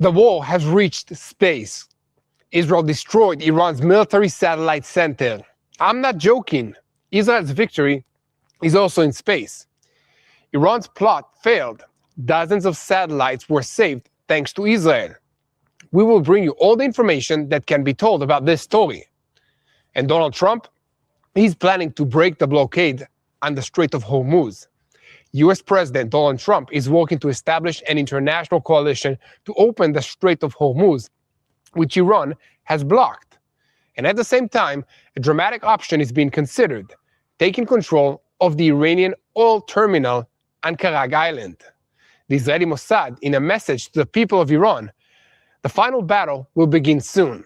The war has reached space. Israel destroyed Iran's military satellite center. I'm not joking. Israel's victory is also in space. Iran's plot failed. Dozens of satellites were saved thanks to Israel. We will bring you all the information that can be told about this story. And Donald Trump, he's planning to break the blockade on the Strait of Hormuz. US President Donald Trump is working to establish an international coalition to open the Strait of Hormuz, which Iran has blocked. And at the same time, a dramatic option is being considered, taking control of the Iranian oil terminal on Karag Island. The Israeli Mossad, in a message to the people of Iran, the final battle will begin soon.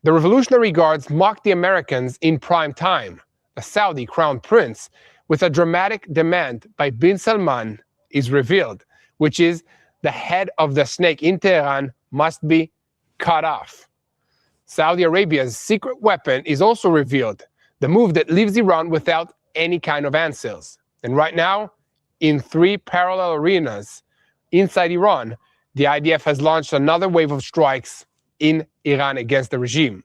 The Revolutionary Guards mocked the Americans in prime time. The Saudi crown prince, with a dramatic demand by bin Salman, is revealed, which is the head of the snake in Tehran must be cut off. Saudi Arabia's secret weapon is also revealed, the move that leaves Iran without any kind of answers. And right now, in 3 parallel arenas inside Iran, the IDF has launched another wave of strikes in Iran against the regime.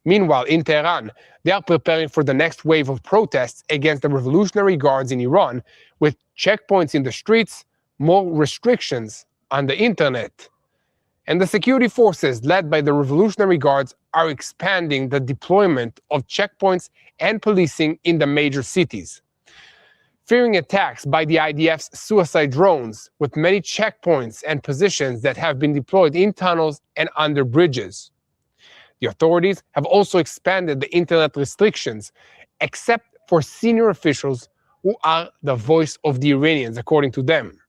Meanwhile, in Tehran, they are preparing for the next wave of protests against the Revolutionary Guards in Iran, with checkpoints in the streets, more restrictions on the internet. And the security forces led by the Revolutionary Guards are expanding the deployment of checkpoints and policing in the major cities. Fearing attacks by the IDF's suicide drones, with many checkpoints and positions that have been deployed in tunnels and under bridges. The authorities have also expanded the internet restrictions, except for senior officials who are the voice of the Iranians, according to them.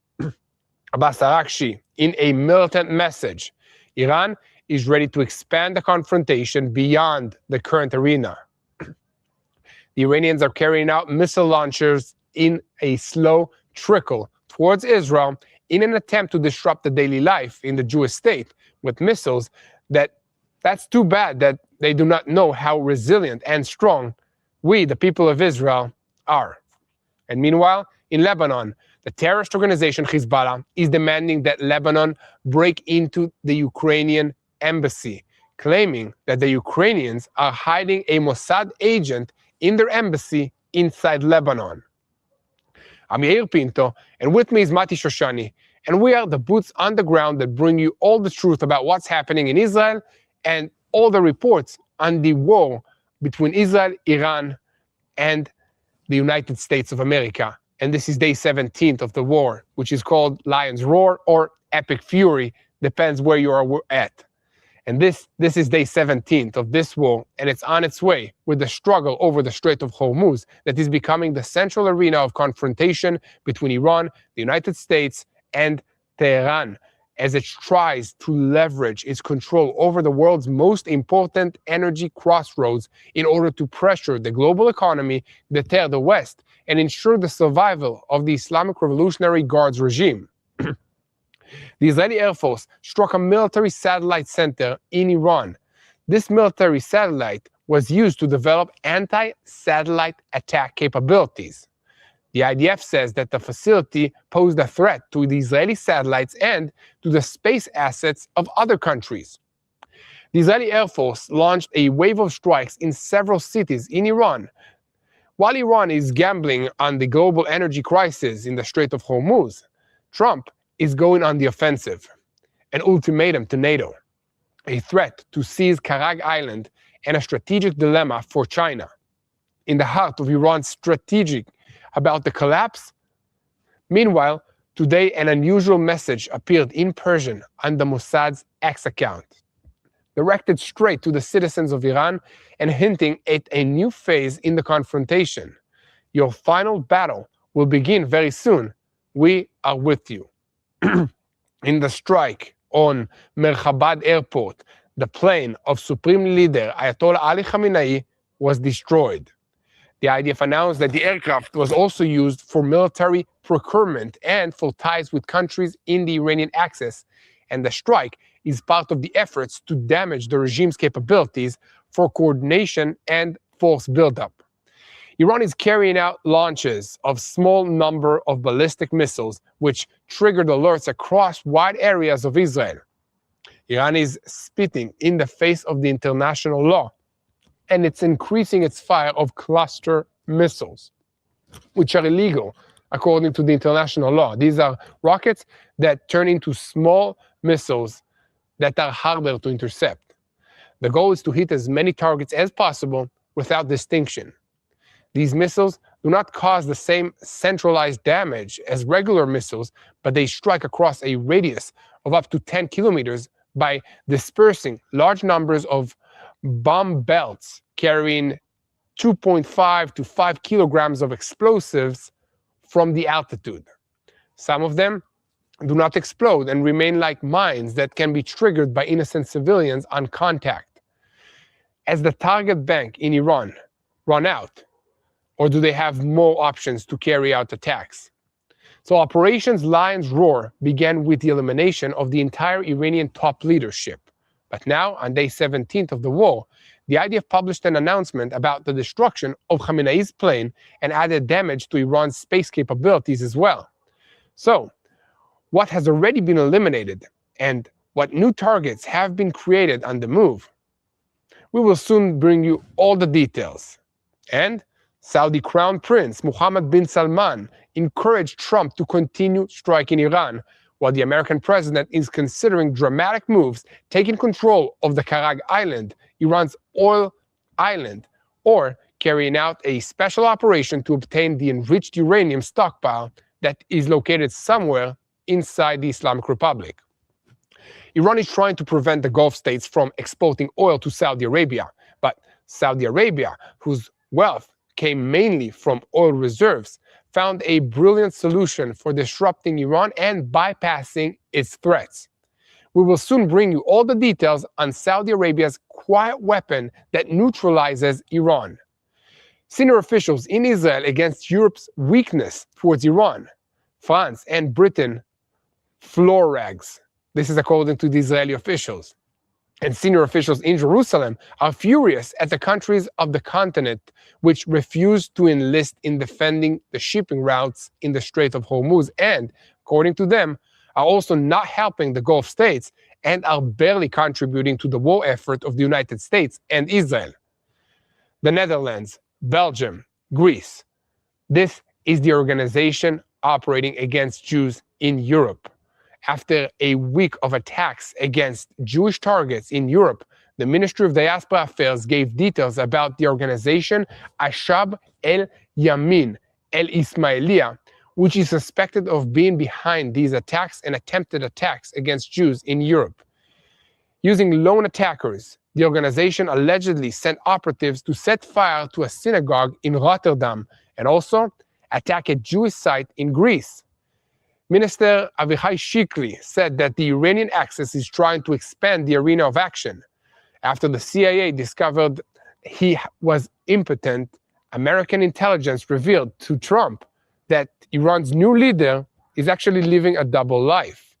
Abbas Araghchi, in a militant message, Iran is ready to expand the confrontation beyond the current arena. The Iranians are carrying out missile launchers in a slow trickle towards Israel in an attempt to disrupt the daily life in the Jewish state with missiles that's too bad that they do not know how resilient and strong we, the people of Israel, are. And meanwhile, in Lebanon, the terrorist organization Hezbollah is demanding that Lebanon break into the Ukrainian embassy, claiming that the Ukrainians are hiding a Mossad agent in their embassy inside Lebanon. I'm Yair Pinto, and with me is Mati Shoshani, and we are the boots on the ground that bring you all the truth about what's happening in Israel and all the reports on the war between Israel, Iran, and the United States of America. And this is day 17th of the war, which is called Lion's Roar or Epic Fury, depends where you are at. And this is day 17th of this war, and it's on its way with the struggle over the Strait of Hormuz that is becoming the central arena of confrontation between Iran, the United States, and Tehran, as it tries to leverage its control over the world's most important energy crossroads in order to pressure the global economy, deter the West, and ensure the survival of the Islamic Revolutionary Guards regime. The Israeli Air Force struck a military satellite center in Iran. This military satellite was used to develop anti-satellite attack capabilities. The IDF says that the facility posed a threat to the Israeli satellites and to the space assets of other countries. The Israeli Air Force launched a wave of strikes in several cities in Iran. While Iran is gambling on the global energy crisis in the Strait of Hormuz, Trump is going on the offensive. An ultimatum to NATO, a threat to seize Karag Island, and a strategic dilemma for China. In the heart of Iran's strategic about the collapse. Meanwhile, today an unusual message appeared in Persian on the Mossad's X account, directed straight to the citizens of Iran and hinting at a new phase in the confrontation. Your final battle will begin very soon. We are with you. In the strike on Merhabad Airport, the plane of Supreme Leader Ayatollah Ali Khamenei was destroyed. The IDF announced that the aircraft was also used for military procurement and for ties with countries in the Iranian axis, and the strike is part of the efforts to damage the regime's capabilities for coordination and force buildup. Iran is carrying out launches of small number of ballistic missiles, which triggered alerts across wide areas of Israel. Iran is spitting in the face of the international law, and it's increasing its fire of cluster missiles, which are illegal according to the international law. These are rockets that turn into small missiles that are harder to intercept. The goal is to hit as many targets as possible without distinction. These missiles do not cause the same centralized damage as regular missiles, but they strike across a radius of up to 10 kilometers by dispersing large numbers of bomb belts carrying 2.5 to 5 kilograms of explosives from the altitude. Some of them do not explode and remain like mines that can be triggered by innocent civilians on contact. As the target bank in Iran run out, or do they have more options to carry out attacks? So Operations Lion's Roar began with the elimination of the entire Iranian top leadership. But now, on day 17th of the war, the IDF published an announcement about the destruction of Khamenei's plane and added damage to Iran's space capabilities as well. So, what has already been eliminated and what new targets have been created on the move? We will soon bring you all the details. And Saudi Crown Prince Mohammed bin Salman encouraged Trump to continue striking Iran, while the American president is considering dramatic moves, taking control of the Karag island, Iran's oil island, or carrying out a special operation to obtain the enriched uranium stockpile that is located somewhere inside the Islamic Republic. Iran is trying to prevent the Gulf states from exporting oil to Saudi Arabia, but Saudi Arabia, whose wealth came mainly from oil reserves, found a brilliant solution for disrupting Iran and bypassing its threats. We will soon bring you all the details on Saudi Arabia's quiet weapon that neutralizes Iran. Senior officials in Israel against Europe's weakness towards Iran. France and Britain floor rags. This is according to the Israeli officials. And senior officials in Jerusalem are furious at the countries of the continent which refuse to enlist in defending the shipping routes in the Strait of Hormuz and, according to them, are also not helping the Gulf states and are barely contributing to the war effort of the United States and Israel. The Netherlands, Belgium, Greece. This is the organization operating against Jews in Europe. After a week of attacks against Jewish targets in Europe, the Ministry of Diaspora Affairs gave details about the organization Ashab el-Yamin el-Ismailiya, which is suspected of being behind these attacks and attempted attacks against Jews in Europe. Using lone attackers, the organization allegedly sent operatives to set fire to a synagogue in Rotterdam and also attack a Jewish site in Greece. Minister Avichai Shikli said that the Iranian axis is trying to expand the arena of action. After the CIA discovered he was impotent, American intelligence revealed to Trump that Iran's new leader is actually living a double life.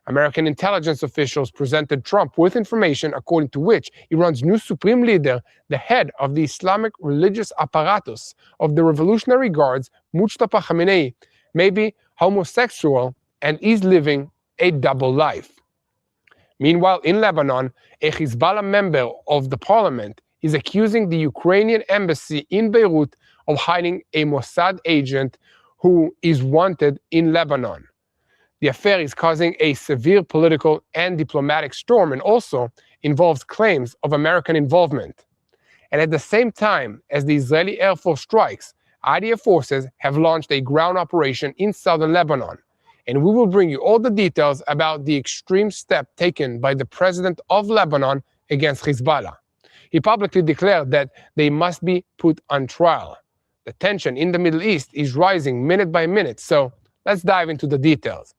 American intelligence officials presented Trump with information according to which Iran's new supreme leader, the head of the Islamic religious apparatus of the Revolutionary Guards, Mustafa Khamenei, may be homosexual and is living a double life. Meanwhile, in Lebanon, a Hezbollah member of the parliament is accusing the Ukrainian embassy in Beirut of hiding a Mossad agent who is wanted in Lebanon. The affair is causing a severe political and diplomatic storm and also involves claims of American involvement. And at the same time as the Israeli Air Force strikes, IDF forces have launched a ground operation in southern Lebanon, and we will bring you all the details about the extreme step taken by the president of Lebanon against Hezbollah. He publicly declared that they must be put on trial. The tension in the Middle East is rising minute by minute, so let's dive into the details.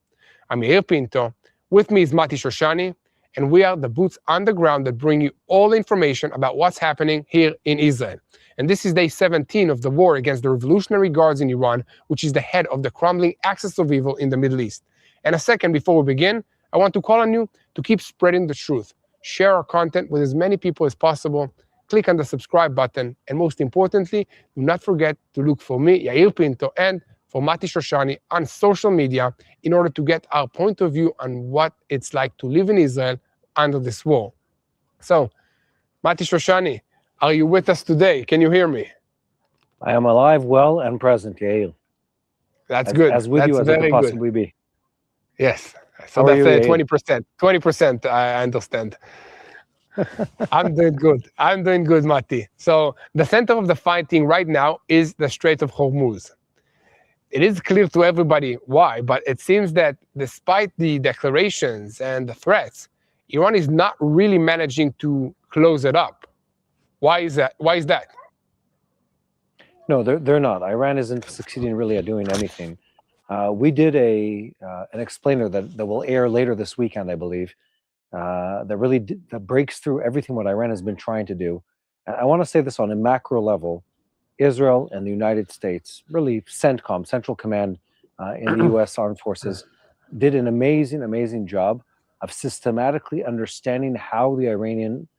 I'm Yair Pinto, with me is Mati Shoshani, and we are the boots on the ground that bring you all the information about what's happening here in Israel. And this is day 17 of the war against the Revolutionary Guards in Iran, which is the head of the crumbling axis of evil in the Middle East. And a second before we begin, I want to call on you to keep spreading the truth. Share our content with as many people as possible. Click on the subscribe button. And most importantly, do not forget to look for me, Yair Pinto, and for Mati Shoshani on social media in order to get our point of view on what it's like to live in Israel under this war. So, Mati Shoshani, are you with us today? Can you hear me? I am alive, well, and present, Yael. That's good. As with That's you as I very could possibly be. Yes. So How are that's you, 20%. 20%, I understand. I'm doing good. I'm doing good, Mati. So the center of the fighting right now is the Strait of Hormuz. It is clear to everybody why, but it seems that despite the declarations and the threats, Iran is not really managing to close it up. Why is that? Why is that? No, they're not. Iran isn't succeeding really at doing anything. We did an explainer that will air later this weekend, I believe, that really that breaks through everything what Iran has been trying to do. And I want to say this on a macro level. Israel and the United States, really CENTCOM, Central Command in the U.S. Armed Forces, did an amazing job of systematically understanding how the Iranian,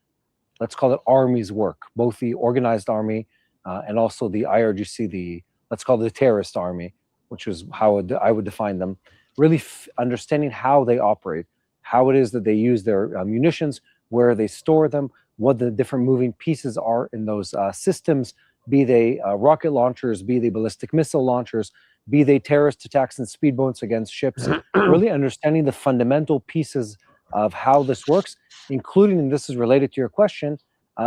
let's call it armies work, both the organized army and also the IRGC, let's call it the terrorist army, which is how I would define them, really understanding how they operate, how it is that they use their munitions, where they store them, what the different moving pieces are in those systems, be they rocket launchers, be they ballistic missile launchers, be they terrorist attacks and speedboats against ships, really understanding the fundamental pieces of how this works, including, and this is related to your question,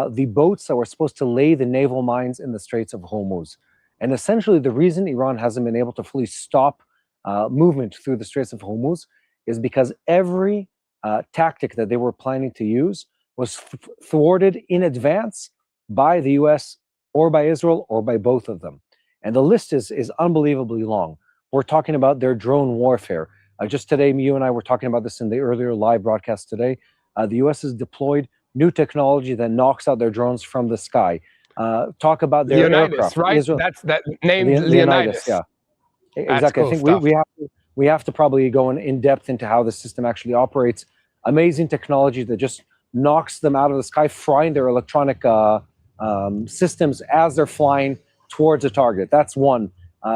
the boats that were supposed to lay the naval mines in the Straits of Hormuz. And essentially, the reason Iran hasn't been able to fully stop movement through the Straits of Hormuz is because every tactic that they were planning to use was thwarted in advance by the US or by Israel or by both of them. And the list is unbelievably long. We're talking about their drone warfare. Just today, you and I were talking about this in the earlier live broadcast today. The US has deployed new technology that knocks out their drones from the sky. Talk about their Leonidas, aircraft. right? Israel, That's that named Leonidas. Yeah, exactly. Cool I think stuff. we have to probably go in depth into how the system actually operates. Amazing technology that just knocks them out of the sky, frying their electronic systems as they're flying towards a target. That's one.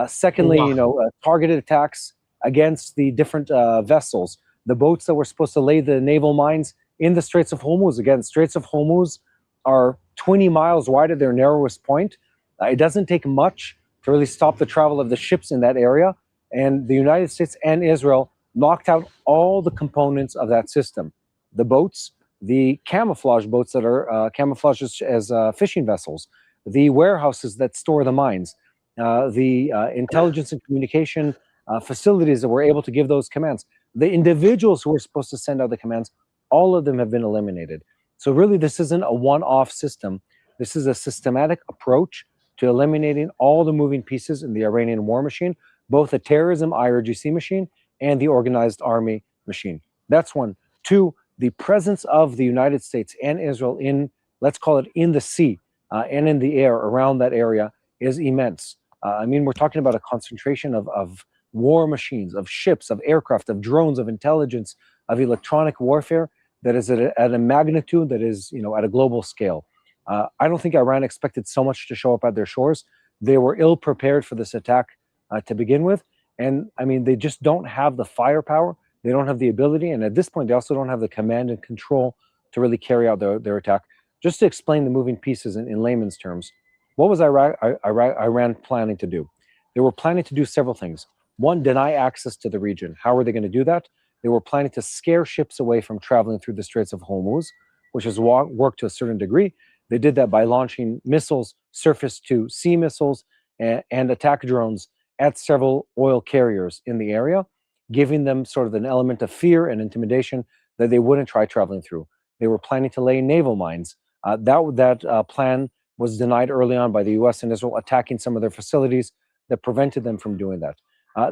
Secondly, Wow. targeted attacks against the different vessels, the boats that were supposed to lay the naval mines in the Straits of Hormuz. Again, Straits of Hormuz are 20 miles wide at their narrowest point. It doesn't take much to really stop the travel of the ships in that area. And the United States and Israel knocked out all the components of that system. The boats, the camouflage boats that are camouflaged as fishing vessels, the warehouses that store the mines, the intelligence and communication facilities that were able to give those commands, the individuals who were supposed to send out the commands, all of them have been eliminated. So really, this isn't a one-off system. This is a systematic approach to eliminating all the moving pieces in the Iranian war machine, both the terrorism IRGC machine and the organized army machine. That's one. Two, the presence of the United States and Israel in, let's call it in the sea and in the air around that area is immense. I mean, we're talking about a concentration of war machines, of ships, of aircraft, of drones, of intelligence, of electronic warfare that is at a magnitude that is, at a global scale. I don't think Iran expected so much to show up at their shores. They were ill prepared for this attack to begin with. And I mean, they just don't have the firepower. They don't have the ability. And at this point, they also don't have the command and control to really carry out their attack. Just to explain the moving pieces in layman's terms, what was Iran planning to do? They were planning to do several things. One, deny access to the region. How were they going to do that? They were planning to scare ships away from traveling through the Straits of Hormuz, which has worked to a certain degree. They did that by launching missiles, surface-to-sea missiles, and attack drones at several oil carriers in the area, giving them sort of an element of fear and intimidation that they wouldn't try traveling through. They were planning to lay naval mines. That plan was denied early on by the U.S. and Israel attacking some of their facilities that prevented them from doing that.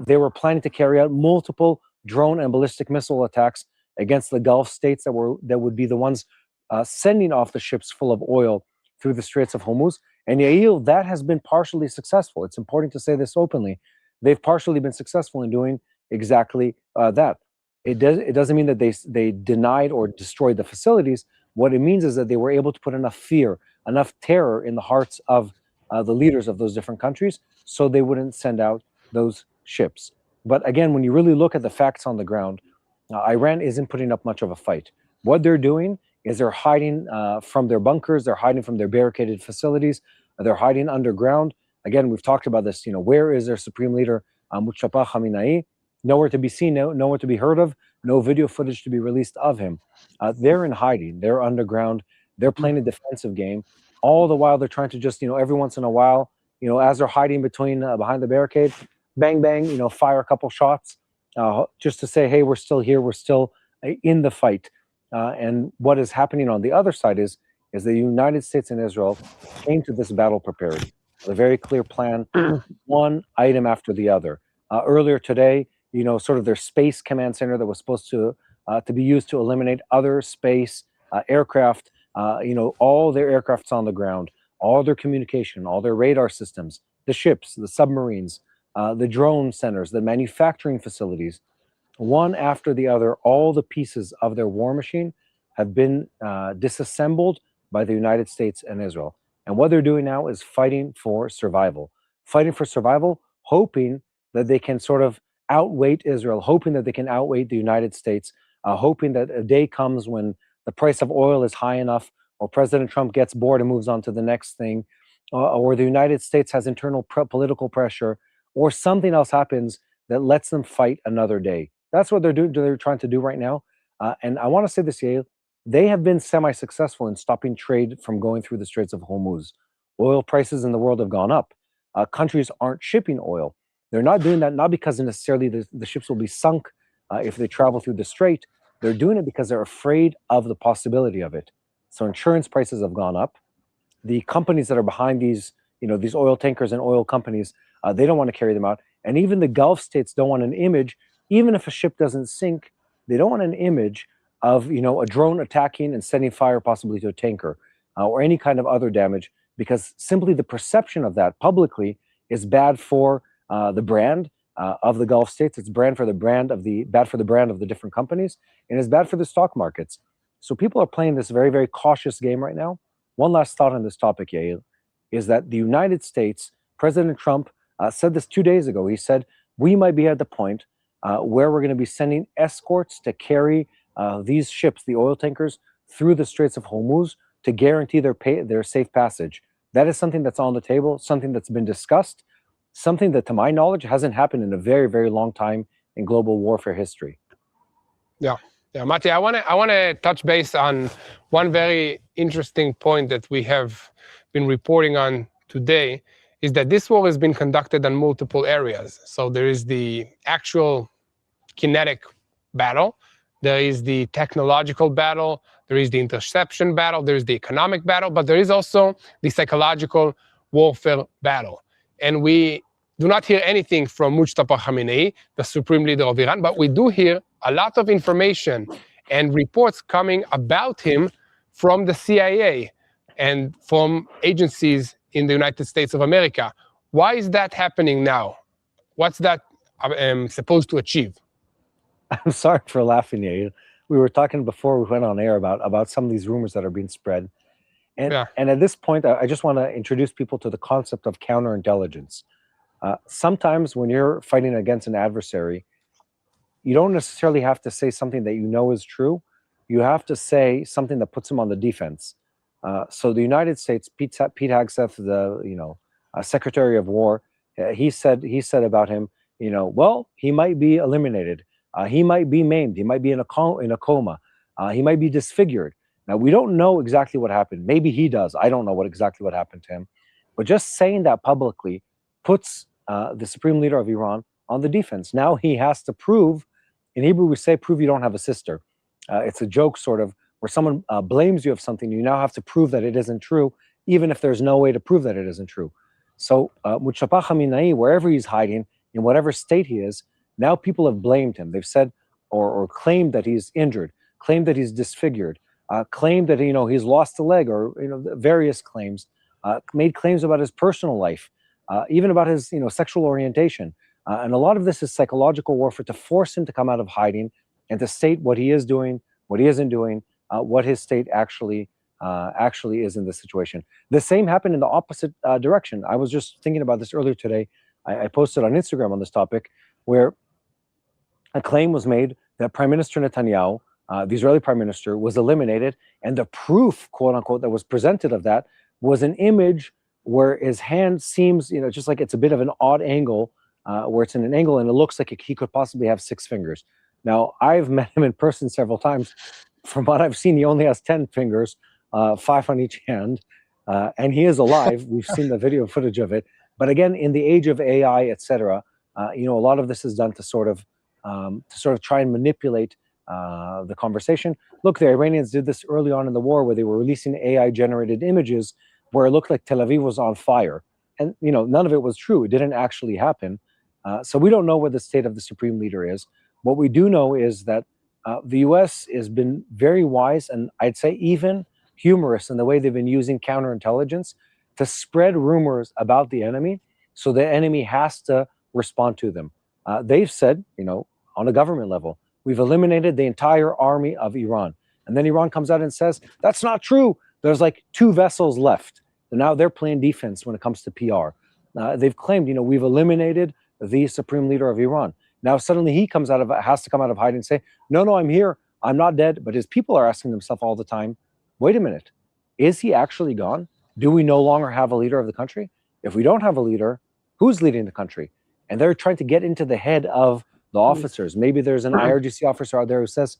They were planning to carry out multiple drone and ballistic missile attacks against the Gulf states that would be the ones sending off the ships full of oil through the Straits of Hormuz. And Yael, that has been partially successful. It's important to say this openly. They've partially been successful in doing exactly that. It doesn't mean that they denied or destroyed the facilities. What it means is that they were able to put enough fear, enough terror in the hearts of the leaders of those different countries so they wouldn't send out those ships. But again, when you really look at the facts on the ground, Iran isn't putting up much of a fight. What they're doing is they're hiding from their bunkers, they're hiding from their barricaded facilities, they're hiding underground. Again, we've talked about this. Where is their Supreme Leader, Mustafa Khamenei? Nowhere to be seen, nowhere to be heard of, no video footage to be released of him. They're in hiding, they're underground, they're playing a defensive game. All the while, they're trying to just, every once in a while, as they're hiding behind the barricade, bang, bang, fire a couple shots, just to say, hey, we're still here, we're still in the fight. And what is happening on the other side is the United States and Israel came to this battle prepared with a very clear plan, one item after the other. Earlier today, sort of their space command center that was supposed to be used to eliminate other space aircraft, all their aircrafts on the ground, all their communication, all their radar systems, the ships, the submarines, the drone centers, the manufacturing facilities, one after the other, all the pieces of their war machine have been disassembled by the United States and Israel. And what they're doing now is fighting for survival, hoping that they can sort of outweight Israel, hoping that they can outweight the United States, hoping that a day comes when the price of oil is high enough, or President Trump gets bored and moves on to the next thing, or the United States has internal political pressure, or something else happens that lets them fight another day. That's what they're trying to do right now. And I want to say this, Yael, they have been semi-successful in stopping trade from going through the Straits of Hormuz. Oil prices in the world have gone up. Countries aren't shipping oil. They're not doing that, not because necessarily the ships will be sunk if they travel through the strait. They're doing it because they're afraid of the possibility of it. So insurance prices have gone up. The companies that are behind these oil tankers and oil companies, they don't want to carry them out. And even the Gulf states don't want an image, even if a ship doesn't sink, they don't want an image of a drone attacking and setting fire possibly to a tanker or any kind of other damage, because simply the perception of that publicly is bad for the brand of the Gulf states. It's bad for the brand of the different companies, and it's bad for the stock markets. So people are playing this very, very cautious game right now. One last thought on this topic, Yael, is that the United States, President Trump said this 2 days ago. He said, we might be at the point where we're going to be sending escorts to carry these ships, the oil tankers, through the Straits of Hormuz to guarantee their safe passage. That is something that's on the table, something that's been discussed, something that, to my knowledge, hasn't happened in a very, very long time in global warfare history. Yeah, Mati, I want to touch base on one very interesting point that we have been reporting on today, is that this war has been conducted on multiple areas. So there is the actual kinetic battle, there is the technological battle, there is the interception battle, there is the economic battle, but there is also the psychological warfare battle. And we do not hear anything from Mustafa Khamenei, the Supreme Leader of Iran, but we do hear a lot of information and reports coming about him from the CIA and from agencies in the United States of America. Why is that happening now? What's that supposed to achieve? I'm sorry for laughing, Yael. We were talking before we went on air about some of these rumors that are being spread. And at this point, I just want to introduce people to the concept of counterintelligence. Sometimes when you're fighting against an adversary, you don't necessarily have to say something that you know is true. You have to say something that puts him on the defense. So the United States, Pete Hegseth, the Secretary of War, he said about him, well, he might be eliminated. He might be maimed. He might be in a coma. He might be disfigured. Now, we don't know exactly what happened. Maybe he does. I don't know exactly what happened to him. But just saying that publicly puts the Supreme Leader of Iran on the defense. Now he has to prove, in Hebrew we say, prove you don't have a sister. It's a joke sort of, where someone blames you of something, you now have to prove that it isn't true, even if there's no way to prove that it isn't true. So Mustafa Khamenei, wherever he's hiding, in whatever state he is, now people have blamed him. They've said or claimed that he's injured, claimed that he's disfigured, claimed that he's lost a leg, or various claims, made claims about his personal life, even about his sexual orientation, and a lot of this is psychological warfare to force him to come out of hiding and to state what he is doing, what he isn't doing, what his state actually is in this situation. The same happened in the opposite direction. I was just thinking about this earlier today. I posted on Instagram on this topic, where a claim was made that Prime Minister Netanyahu the Israeli prime minister, was eliminated. And the proof, quote unquote, that was presented of that was an image where his hand seems, just like it's a bit of an odd angle, where it's in an angle and it looks like he could possibly have 6 fingers. Now, I've met him in person several times. From what I've seen, he only has 10 fingers, 5 on each hand, and he is alive. We've seen the video footage of it. But again, in the age of AI, etc., a lot of this is done to sort of try and manipulate the conversation. Look, the Iranians did this early on in the war, where they were releasing AI-generated images where it looked like Tel Aviv was on fire, and none of it was true. It didn't actually happen. So we don't know what the state of the Supreme Leader is. What we do know is that the U.S. has been very wise, and I'd say even humorous in the way they've been using counterintelligence to spread rumors about the enemy, so the enemy has to respond to them. They've said, on a government level, we've eliminated the entire army of Iran. And then Iran comes out and says, that's not true. There's like 2 vessels left. And now they're playing defense when it comes to PR. They've claimed, we've eliminated the Supreme Leader of Iran. Now suddenly he has to come out of hiding and say, no, I'm here. I'm not dead. But his people are asking themselves all the time, wait a minute, is he actually gone? Do we no longer have a leader of the country? If we don't have a leader, who's leading the country? And they're trying to get into the head of the officers. Maybe there's an IRGC officer out there who says,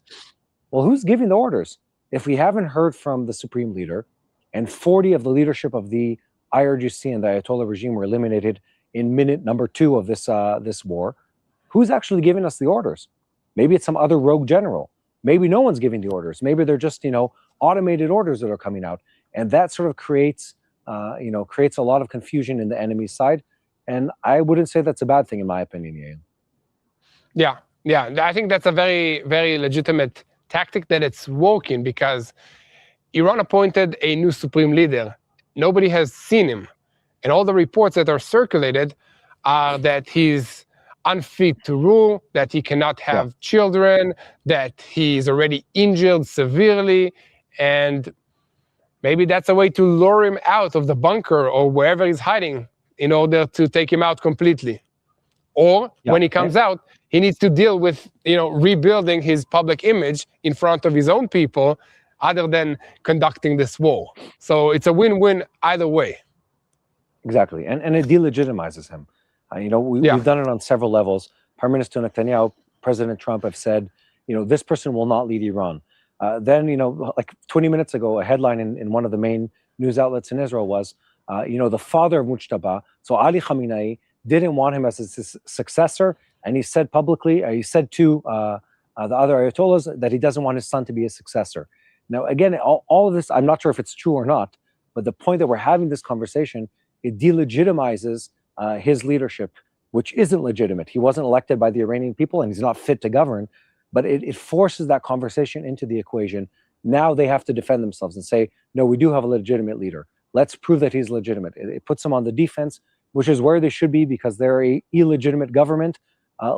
well, who's giving the orders? If we haven't heard from the Supreme Leader, and 40 of the leadership of the IRGC and the Ayatollah regime were eliminated in minute number 2 of this war, who's actually giving us the orders? Maybe it's some other rogue general. Maybe no one's giving the orders. Maybe they're just, automated orders that are coming out. And that sort of creates a lot of confusion in the enemy's side. And I wouldn't say that's a bad thing, in my opinion, Yael. Yeah. I think that's a very, very legitimate tactic that it's working, because Iran appointed a new Supreme Leader. Nobody has seen him. And all the reports that are circulated are that he's unfit to rule, that he cannot have children, that he's already injured severely. And maybe that's a way to lure him out of the bunker or wherever he's hiding in order to take him out completely. Or when he comes out, he needs to deal with, rebuilding his public image in front of his own people, other than conducting this war. So it's a win-win either way. Exactly, and it delegitimizes him. We've done it on several levels. Prime Minister Netanyahu, President Trump have said, this person will not lead Iran. Then, like 20 minutes ago, a headline in one of the main news outlets in Israel was, the father of Mujtaba, so Ali Khamenei, didn't want him as his successor, and he said publicly, he said to the other Ayatollahs that he doesn't want his son to be his successor. Now, again, all of this, I'm not sure if it's true or not, but the point that we're having this conversation, it delegitimizes his leadership, which isn't legitimate. He wasn't elected by the Iranian people, and he's not fit to govern, but it forces that conversation into the equation. Now they have to defend themselves and say, no, we do have a legitimate leader. Let's prove that he's legitimate. It puts them on the defense, which is where they should be, because they're a illegitimate government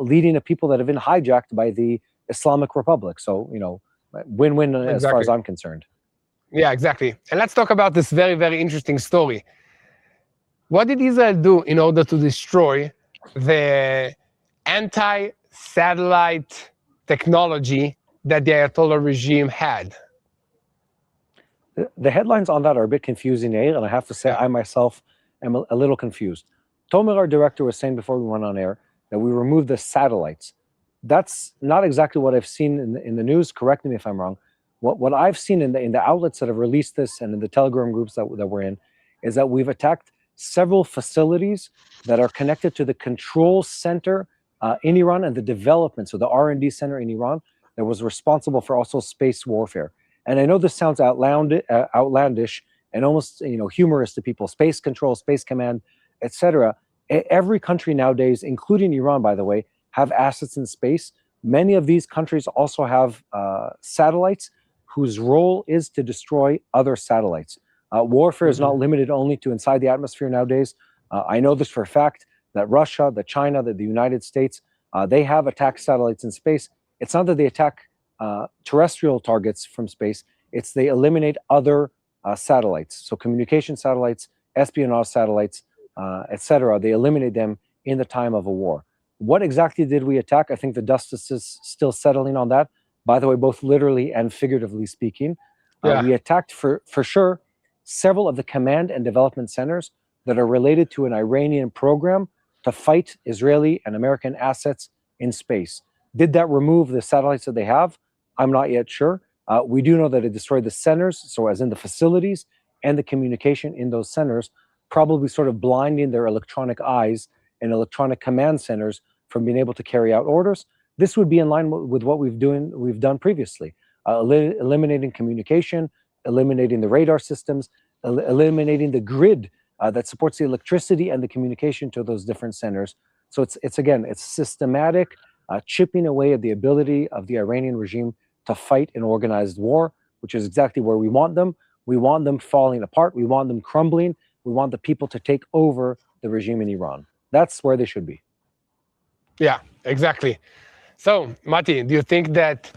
leading a people that have been hijacked by the Islamic Republic. So, win-win as far as I'm concerned. Yeah, exactly. And let's talk about this very, very interesting story. What did Israel do in order to destroy the anti-satellite technology that the Ayatollah regime had? The headlines on that are a bit confusing, and I have to say I myself am a little confused. Tomer, our director, was saying before we went on air that we removed the satellites. That's not exactly what I've seen in the news. Correct me if I'm wrong. What I've seen in the outlets that have released this and in the Telegram groups that we're in is that we've attacked several facilities that are connected to the control center in Iran and the development, so the R&D center in Iran that was responsible for also space warfare. And I know this sounds outlandish and almost humorous to people. Space control, space command, etc. Every country nowadays, including Iran, by the way, have assets in space. Many of these countries also have satellites whose role is to destroy other satellites. Warfare is not limited only to inside the atmosphere nowadays. I know this for a fact, that Russia, that China, that the United States, they have attacked satellites in space. It's not that they attack terrestrial targets from space, it's they eliminate other satellites. So communication satellites, espionage satellites, etc. They eliminate them in the time of a war. What exactly did we attack? I think the dust is still settling on that. by the way, both literally and figuratively speaking. We attacked for sure several of the command and development centers that are related to an Iranian program to fight Israeli and American assets in space. Did that remove the satellites that they have? I'm not yet sure. We do know that it destroyed the centers, so as in the facilities and the communication in those centers, probably sort of blinding their electronic eyes and electronic command centers from being able to carry out orders. This would be in line with what we've done previously, eliminating communication, eliminating the radar systems, eliminating the grid that supports the electricity and the communication to those different centers. So it's systematic chipping away at the ability of the Iranian regime to fight an organized war, which is exactly where we want them. We want them falling apart. We want them crumbling. We want the people to take over the regime in Iran. That's where they should be. Yeah, exactly. So, Mati, do you think that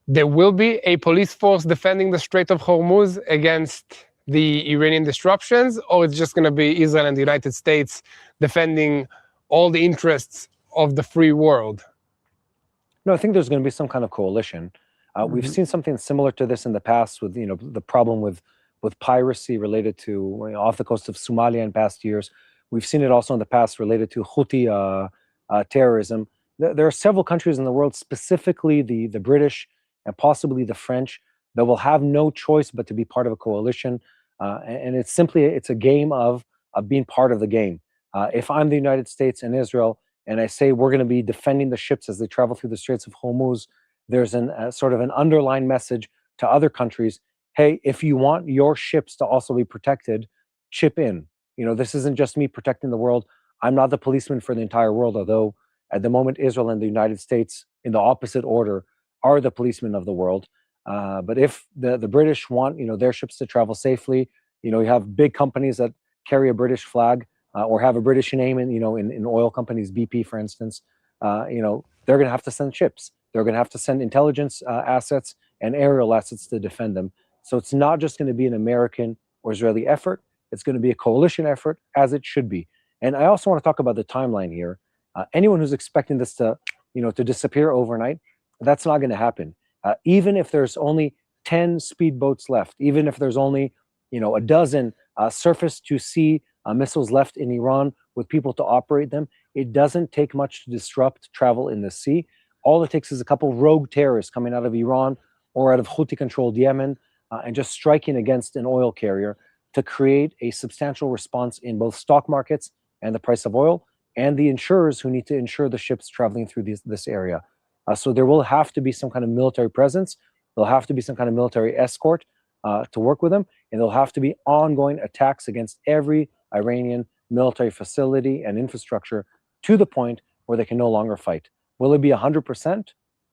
there will be a police force defending the Strait of Hormuz against the Iranian disruptions, or it's just going to be Israel and the United States defending all the interests of the free world? No, I think there's going to be some kind of coalition. We've seen something similar to this in the past with, the problem with piracy related to off the coast of Somalia in past years. We've seen it also in the past related to Houthi terrorism. There are several countries in the world, specifically the British and possibly the French, that will have no choice but to be part of a coalition. And it's a game of being part of the game. If I'm the United States and Israel, and I say we're going to be defending the ships as they travel through the Straits of Hormuz, there's sort of an underlying message to other countries. Hey, if you want your ships to also be protected, chip in. This isn't just me protecting the world. I'm not the policeman for the entire world, although at the moment, Israel and the United States, in the opposite order, are the policemen of the world. But if the British want, their ships to travel safely, you have big companies that carry a British flag or have a British name in oil companies, BP, for instance, they're going to have to send ships. They're going to have to send intelligence assets and aerial assets to defend them. So it's not just going to be an American or Israeli effort. It's going to be a coalition effort, as it should be. And I also want to talk about the timeline here. Anyone who's expecting this to disappear overnight, that's not going to happen. Even if there's only 10 speedboats left, even if there's only a dozen surface-to-sea missiles left in Iran with people to operate them, it doesn't take much to disrupt travel in the sea. All it takes is a couple rogue terrorists coming out of Iran or out of Houthi-controlled Yemen and just striking against an oil carrier to create a substantial response in both stock markets and the price of oil, and the insurers who need to insure the ships traveling through this area. So there will have to be some kind of military presence. There'll have to be some kind of military escort to work with them, and there'll have to be ongoing attacks against every Iranian military facility and infrastructure to the point where they can no longer fight. Will it be 100%?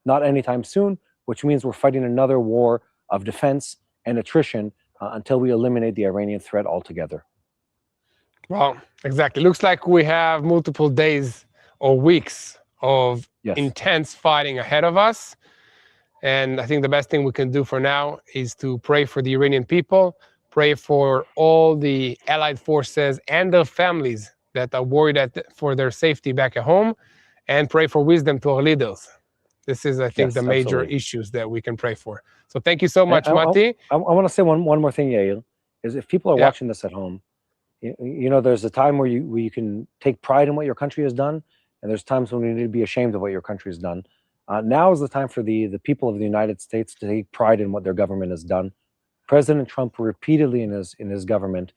Not anytime soon, which means we're fighting another war of defense and attrition until we eliminate the Iranian threat altogether. Well, exactly. Looks like we have multiple days or weeks of intense fighting ahead of us. And I think the best thing we can do for now is to pray for the Iranian people, pray for all the allied forces and their families that are worried for their safety back at home, and pray for wisdom to our leaders. This is, I think, the major issues that we can pray for. So thank you so much, Mati. I want to say one more thing, Yael, is if people are watching this at home, there's a time where you can take pride in what your country has done, and there's times when you need to be ashamed of what your country has done. Now is the time for the people of the United States to take pride in what their government has done. President Trump repeatedly in his government,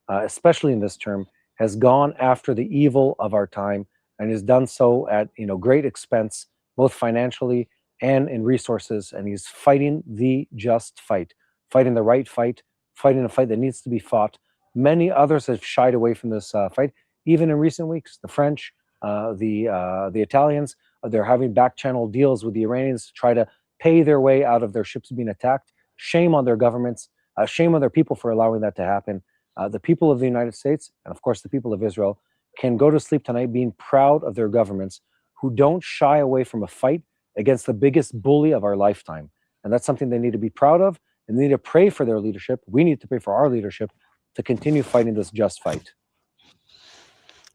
especially in this term, has gone after the evil of our time, and has done so at great expense, both financially and in resources. And he's fighting the just fight, fighting the right fight, fighting a fight that needs to be fought. Many others have shied away from this fight, even in recent weeks. The French, the Italians, they're having back-channel deals with the Iranians to try to pay their way out of their ships being attacked. Shame on their governments, shame on their people for allowing that to happen. The people of the United States, and of course the people of Israel, can go to sleep tonight being proud of their governments who don't shy away from a fight against the biggest bully of our lifetime. And that's something they need to be proud of, and they need to pray for their leadership. We need to pray for our leadership to continue fighting this just fight.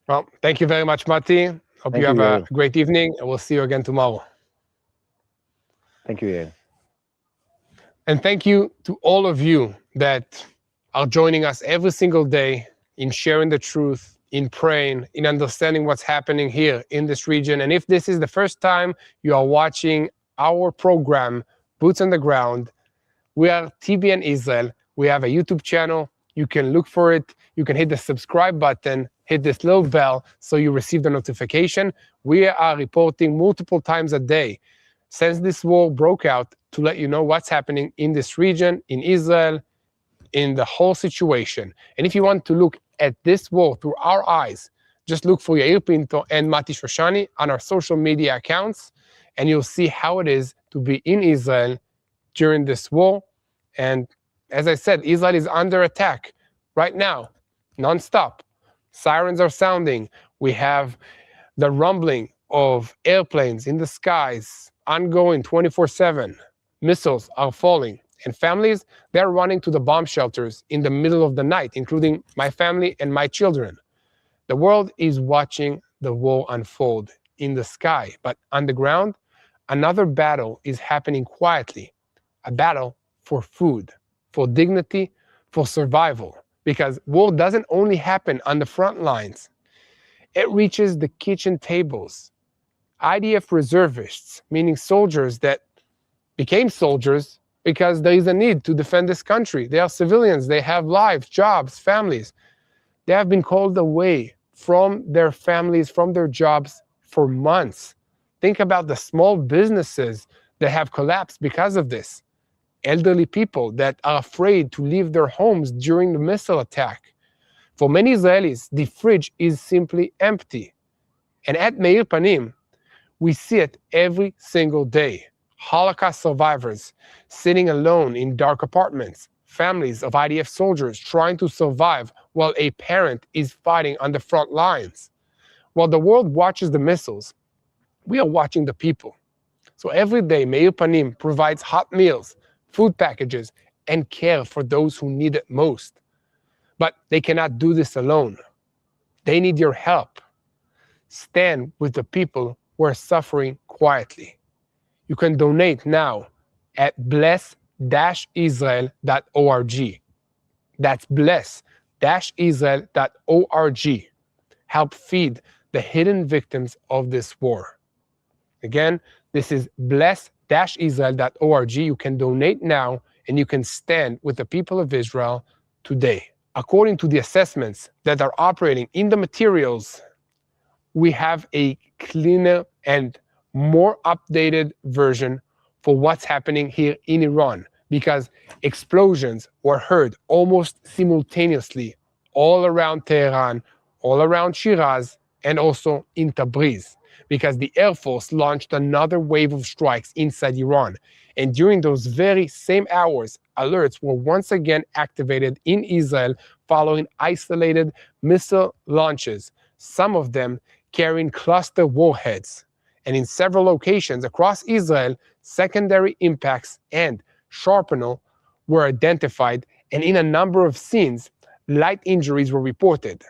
Well, thank you very much, Mati. Hope you have a great evening, and we'll see you again tomorrow. Thank you, Ian. And thank you to all of you that are joining us every single day in sharing the truth, in praying, in understanding what's happening here in this region. And if this is the first time you are watching our program, Boots on the Ground, we are TBN Israel. We have a YouTube channel. You can look for it. You can hit the subscribe button, hit this little bell so you receive the notification. We are reporting multiple times a day since this war broke out to let you know what's happening in this region, in Israel, in the whole situation. And if you want to look at this war through our eyes, just look for Yair Pinto and Mati Shoshani on our social media accounts, and you'll see how it is to be in Israel during this war. And as I said, Israel is under attack right now, nonstop. Sirens are sounding. We have the rumbling of airplanes in the skies, ongoing 24/7. Missiles are falling. And families, they're running to the bomb shelters in the middle of the night, including my family and my children. The world is watching the war unfold in the sky, but on the ground, another battle is happening quietly, a battle for food, for dignity, for survival, because war doesn't only happen on the front lines. It reaches the kitchen tables. IDF reservists, meaning soldiers that became soldiers because there is a need to defend this country. They are civilians, they have lives, jobs, families. They have been called away from their families, from their jobs for months. Think about the small businesses that have collapsed because of this. Elderly people that are afraid to leave their homes during the missile attack. For many Israelis, the fridge is simply empty. And at Meir Panim, we see it every single day. Holocaust survivors sitting alone in dark apartments, families of IDF soldiers trying to survive while a parent is fighting on the front lines. While the world watches the missiles, we are watching the people. So every day, Meir Panim provides hot meals, food packages, and care for those who need it most. But they cannot do this alone. They need your help. Stand with the people who are suffering quietly. You can donate now at bless-israel.org. That's bless-israel.org. Help feed the hidden victims of this war. Again, this is bless-israel.org. You can donate now, and you can stand with the people of Israel today. According to the assessments that are operating in the materials, we have a cleaner and more updated version for what's happening here in Iran, because explosions were heard almost simultaneously all around Tehran, all around Shiraz, and also in Tabriz, because the Air Force launched another wave of strikes inside Iran. And during those very same hours, alerts were once again activated in Israel following isolated missile launches, some of them carrying cluster warheads. And in several locations across Israel, secondary impacts and shrapnel were identified, and in a number of scenes, light injuries were reported.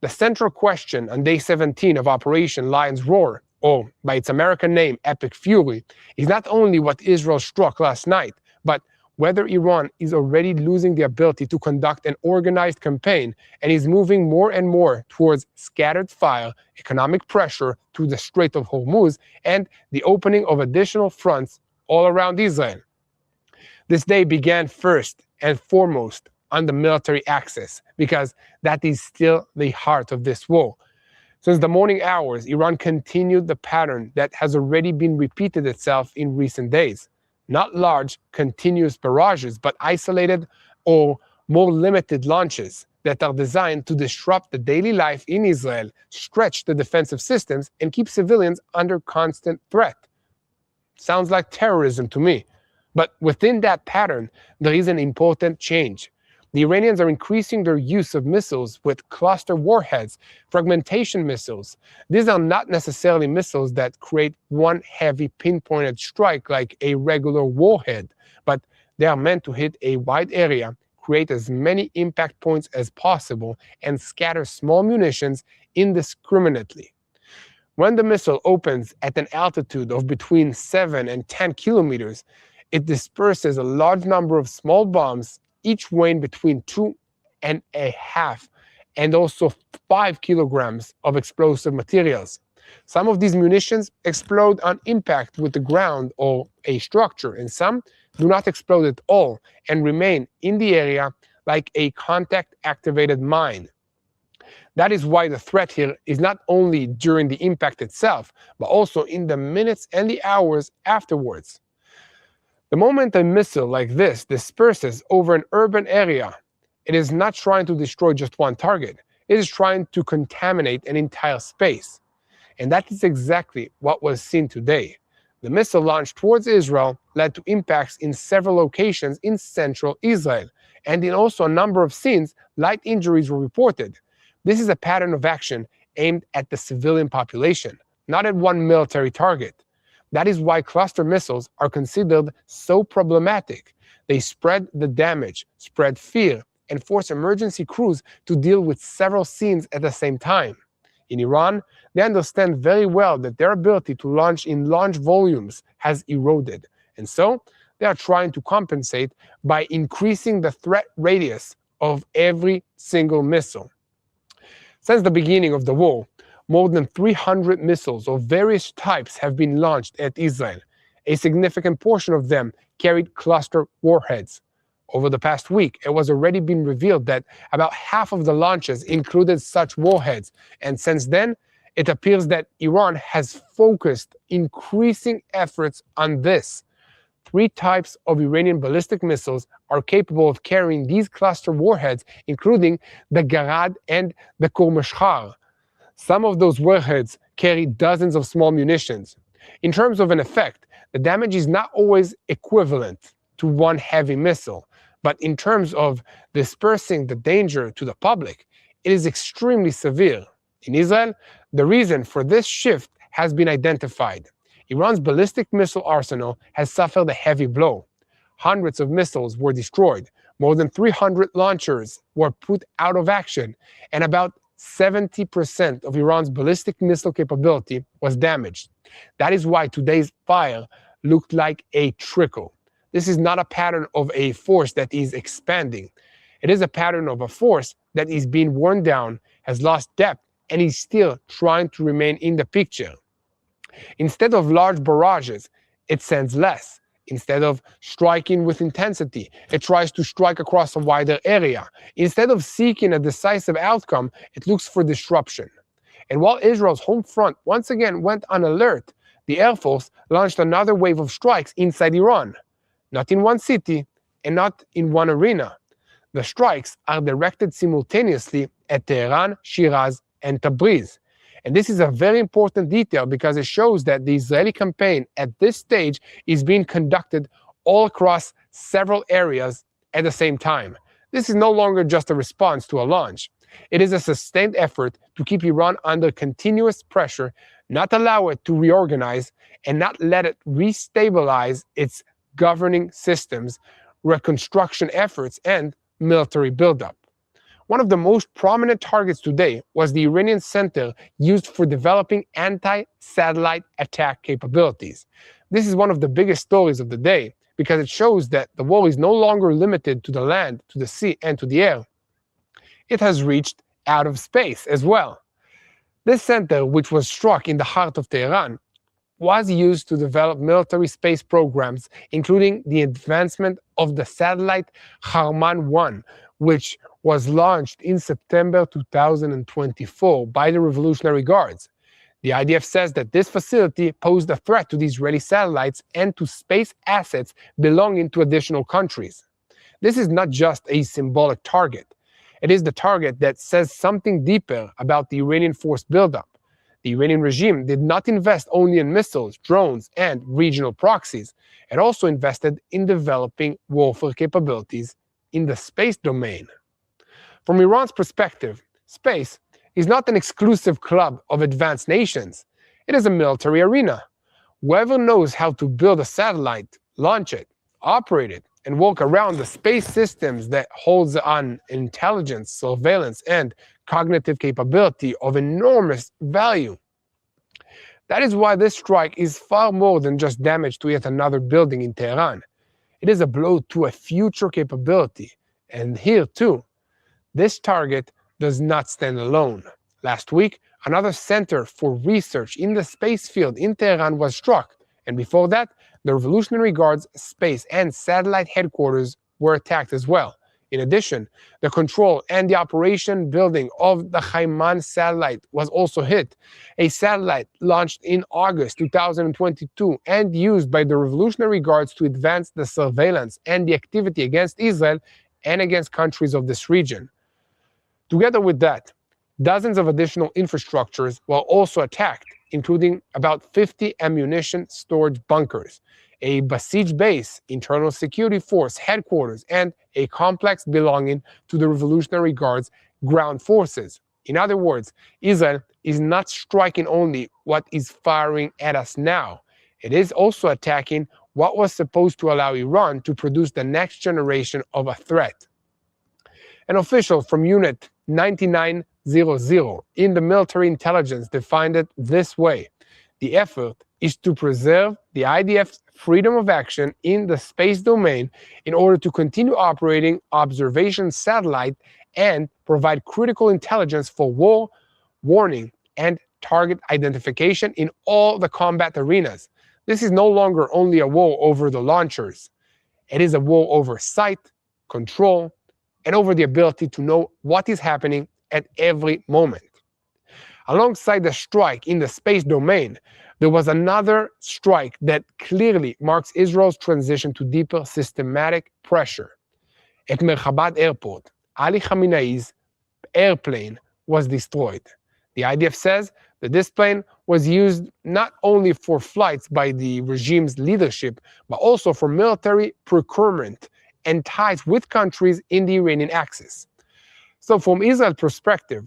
The central question on day 17 of Operation Lion's Roar, or by its American name, Epic Fury, is not only what Israel struck last night, but whether Iran is already losing the ability to conduct an organized campaign and is moving more and more towards scattered fire, economic pressure through the Strait of Hormuz, and the opening of additional fronts all around Israel. This day began first and foremost on the military axis, because that is still the heart of this war. Since the morning hours, Iran continued the pattern that has already been repeated itself in recent days. Not large, continuous barrages, but isolated or more limited launches that are designed to disrupt the daily life in Israel, stretch the defensive systems, and keep civilians under constant threat. Sounds like terrorism to me. But within that pattern, there is an important change. The Iranians are increasing their use of missiles with cluster warheads, fragmentation missiles. These are not necessarily missiles that create one heavy pinpointed strike like a regular warhead, but they are meant to hit a wide area, create as many impact points as possible, and scatter small munitions indiscriminately. When the missile opens at an altitude of between 7 and 10 kilometers, It disperses a large number of small bombs, each weighing between 2.5 and also 5 kilograms of explosive materials. Some of these munitions explode on impact with the ground or a structure, and some do not explode at all and remain in the area like a contact-activated mine. That is why the threat here is not only during the impact itself, but also in the minutes and the hours afterwards. The moment a missile like this disperses over an urban area, it is not trying to destroy just one target. It is trying to contaminate an entire space. And that is exactly what was seen today. The missile launched towards Israel led to impacts in several locations in central Israel, and in also a number of scenes, light injuries were reported. This is a pattern of action aimed at the civilian population, not at one military target. That is why cluster missiles are considered so problematic. They spread the damage, spread fear, and force emergency crews to deal with several scenes at the same time. In Iran, they understand very well that their ability to launch in large volumes has eroded, and so they are trying to compensate by increasing the threat radius of every single missile. Since the beginning of the war, more than 300 missiles of various types have been launched at Israel. A significant portion of them carried cluster warheads. Over the past week, it was already been revealed that about half of the launches included such warheads, and since then, it appears that Iran has focused increasing efforts on this. 3 types of Iranian ballistic missiles are capable of carrying these cluster warheads, including the Karag and the Khormashkar. Some of those warheads carry dozens of small munitions. In terms of an effect, the damage is not always equivalent to one heavy missile, but in terms of dispersing the danger to the public, it is extremely severe. In Israel, the reason for this shift has been identified. Iran's ballistic missile arsenal has suffered a heavy blow. Hundreds of missiles were destroyed, more than 300 launchers were put out of action, and about 70% of Iran's ballistic missile capability was damaged. That is why today's fire looked like a trickle. This is not a pattern of a force that is expanding. It is a pattern of a force that is being worn down, has lost depth, and is still trying to remain in the picture. Instead of large barrages, it sends less. Instead of striking with intensity, it tries to strike across a wider area. Instead of seeking a decisive outcome, it looks for disruption. And while Israel's home front once again went on alert, the Air Force launched another wave of strikes inside Iran. Not in one city and not in one arena. The strikes are directed simultaneously at Tehran, Shiraz, and Tabriz. And this is a very important detail because it shows that the Israeli campaign at this stage is being conducted all across several areas at the same time. This is no longer just a response to a launch. It is a sustained effort to keep Iran under continuous pressure, not allow it to reorganize, and not let it restabilize its governing systems, reconstruction efforts, and military buildup. One of the most prominent targets today was the Iranian center used for developing anti-satellite attack capabilities. This is one of the biggest stories of the day because it shows that the war is no longer limited to the land, to the sea, and to the air. It has reached out of space as well. This center, which was struck in the heart of Tehran, was used to develop military space programs, including the advancement of the satellite Harman-1, which was launched in September 2024 by the Revolutionary Guards. The IDF says that this facility posed a threat to the Israeli satellites and to space assets belonging to additional countries. This is not just a symbolic target. It is the target that says something deeper about the Iranian force buildup. The Iranian regime did not invest only in missiles, drones, and regional proxies. It also invested in developing warfare capabilities in the space domain. From Iran's perspective, space is not an exclusive club of advanced nations. It is a military arena. Whoever knows how to build a satellite, launch it, operate it, and work around the space systems that holds on intelligence, surveillance, and cognitive capability of enormous value. That is why this strike is far more than just damage to yet another building in Tehran. It is a blow to a future capability. And here too, this target does not stand alone. Last week, another center for research in the space field in Tehran was struck, and before that, the Revolutionary Guard's space and satellite headquarters were attacked as well. In addition, the control and the operation building of the Hamas satellite was also hit, a satellite launched in August 2022 and used by the Revolutionary Guards to advance the surveillance and the activity against Israel and against countries of this region. Together with that, dozens of additional infrastructures were also attacked, including about 50 ammunition storage bunkers, a besieged base, internal security force headquarters, and a complex belonging to the Revolutionary Guard's ground forces. In other words, Israel is not striking only what is firing at us now. It is also attacking what was supposed to allow Iran to produce the next generation of a threat. An official from Unit 9900 in the military intelligence defined it this way: the effort is to preserve the IDF's freedom of action in the space domain in order to continue operating observation satellite and provide critical intelligence for war, warning, and target identification in all the combat arenas. This is no longer only a war over the launchers. It is a war over sight, control, and over the ability to know what is happening at every moment. Alongside the strike in the space domain, there was another strike that clearly marks Israel's transition to deeper systematic pressure. At Merhabat Airport, Ali Khamenei's airplane was destroyed. The IDF says that this plane was used not only for flights by the regime's leadership, but also for military procurement and ties with countries in the Iranian axis. So from Israel's perspective,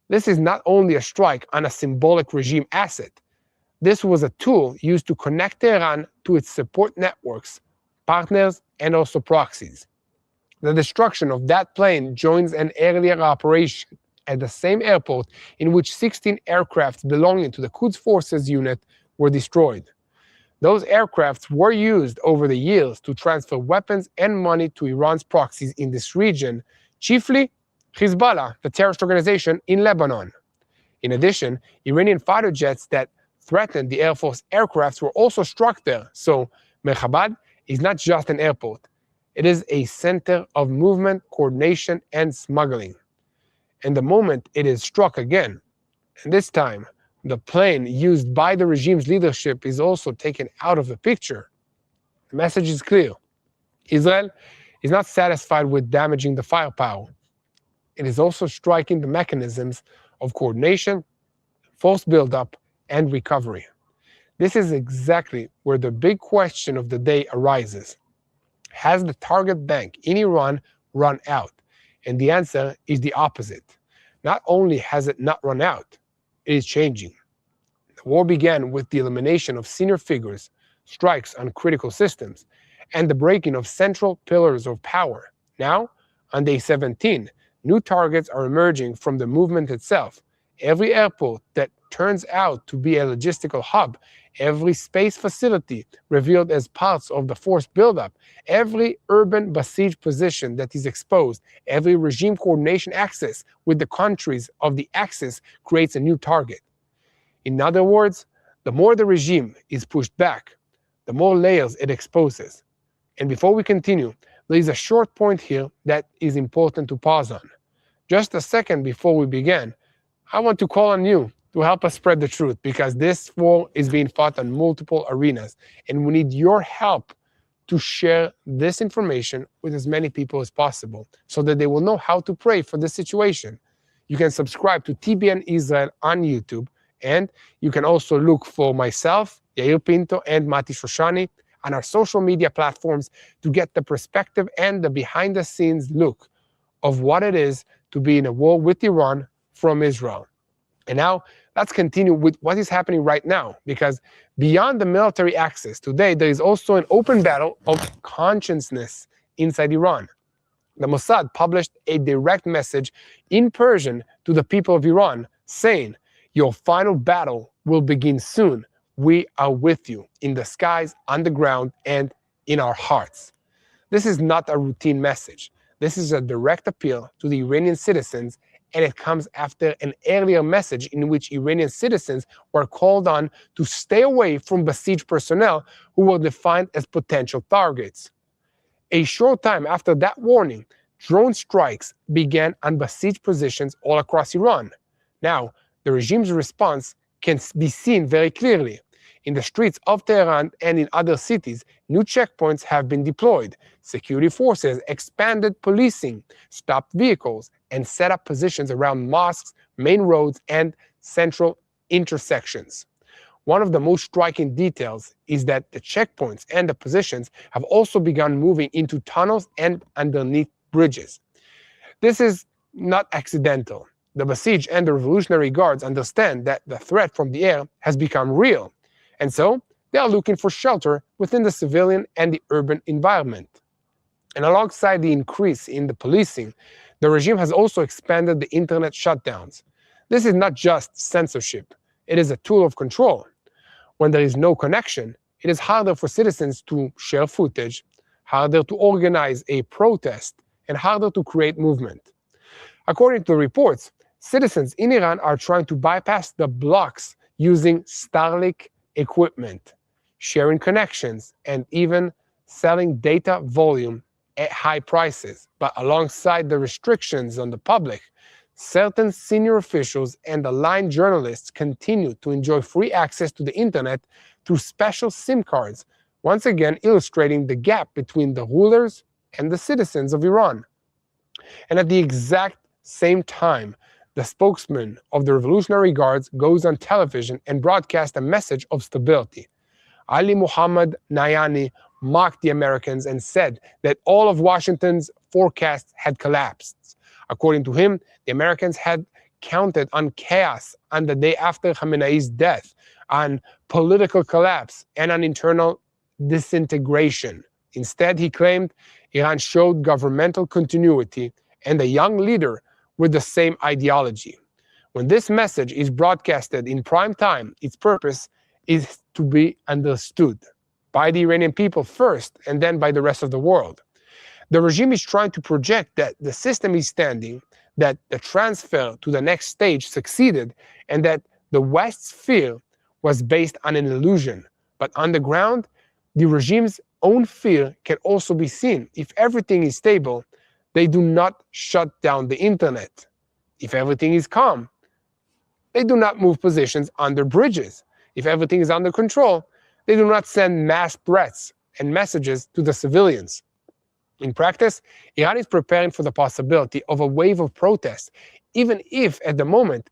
this is not only a strike on a symbolic regime asset. This was a tool used to connect Tehran to its support networks, partners, and also proxies. The destruction of that plane joins an earlier operation at the same airport in which 16 aircrafts belonging to the Quds Forces unit were destroyed. Those aircrafts were used over the years to transfer weapons and money to Iran's proxies in this region, chiefly Hezbollah, the terrorist organization in Lebanon. In addition, Iranian fighter jets that threatened the Air Force aircrafts were also struck there. So Merhabat is not just an airport. It is a center of movement, coordination, and smuggling. And the moment it is struck again, and this time the plane used by the regime's leadership is also taken out of the picture, the message is clear. Israel is not satisfied with damaging the firepower. It is also striking the mechanisms of coordination, force buildup, and recovery. This is exactly where the big question of the day arises. Has the target bank in Iran run out? And the answer is the opposite. Not only has it not run out, it is changing. The war began with the elimination of senior figures, strikes on critical systems, and the breaking of central pillars of power. Now, on day 17, new targets are emerging from the movement itself. Every airport that turns out to be a logistical hub, every space facility revealed as parts of the force buildup, every urban besieged position that is exposed, every regime coordination axis with the countries of the axis creates a new target. In other words, the more the regime is pushed back, the more layers it exposes. And before we continue, there is a short point here that is important to pause on. Just a second before we begin, I want to call on you to help us spread the truth, because this war is being fought on multiple arenas, and we need your help to share this information with as many people as possible so that they will know how to pray for this situation. You can subscribe to TBN Israel on YouTube, and you can also look for myself, Yair Pinto, and Mati Shoshani on our social media platforms to get the perspective and the behind-the-scenes look of what it is to be in a war with Iran from Israel. And now, let's continue with what is happening right now, because beyond the military axis, today there is also an open battle of consciousness inside Iran. The Mossad published a direct message in Persian to the people of Iran, saying, "Your final battle will begin soon. We are with you in the skies, on the ground, and in our hearts." This is not a routine message. This is a direct appeal to the Iranian citizens, and it comes after an earlier message in which Iranian citizens were called on to stay away from besieged personnel who were defined as potential targets. A short time after that warning, drone strikes began on besieged positions all across Iran. Now, the regime's response can be seen very clearly. In the streets of Tehran and in other cities, new checkpoints have been deployed. Security forces expanded policing, stopped vehicles, and set up positions around mosques, main roads, and central intersections. One of the most striking details is that the checkpoints and the positions have also begun moving into tunnels and underneath bridges. This is not accidental. The besieged and the Revolutionary Guards understand that the threat from the air has become real, and so they are looking for shelter within the civilian and the urban environment. And alongside the increase in the policing, the regime has also expanded the internet shutdowns. This is not just censorship, it is a tool of control. When there is no connection, it is harder for citizens to share footage, harder to organize a protest, and harder to create movement. According to the reports, citizens in Iran are trying to bypass the blocks using Starlink equipment, sharing connections, and even selling data volume at high prices. But alongside the restrictions on the public, certain senior officials and aligned journalists continue to enjoy free access to the internet through special SIM cards, once again illustrating the gap between the rulers and the citizens of Iran. And at the exact same time, the spokesman of the Revolutionary Guards goes on television and broadcasts a message of stability. Ali Muhammad Nayani mocked the Americans and said that all of Washington's forecasts had collapsed. According to him, the Americans had counted on chaos on the day after Khamenei's death, on political collapse, and on internal disintegration. Instead, he claimed Iran showed governmental continuity and a young leader with the same ideology. When this message is broadcasted in prime time, its purpose is to be understood by the Iranian people first, and then by the rest of the world. The regime is trying to project that the system is standing, that the transfer to the next stage succeeded, and that the West's fear was based on an illusion. But on the ground, the regime's own fear can also be seen. If everything is stable, they do not shut down the internet. If everything is calm, they do not move positions under bridges. If everything is under control, they do not send mass threats and messages to the civilians. In practice, Iran is preparing for the possibility of a wave of protests, even if at the moment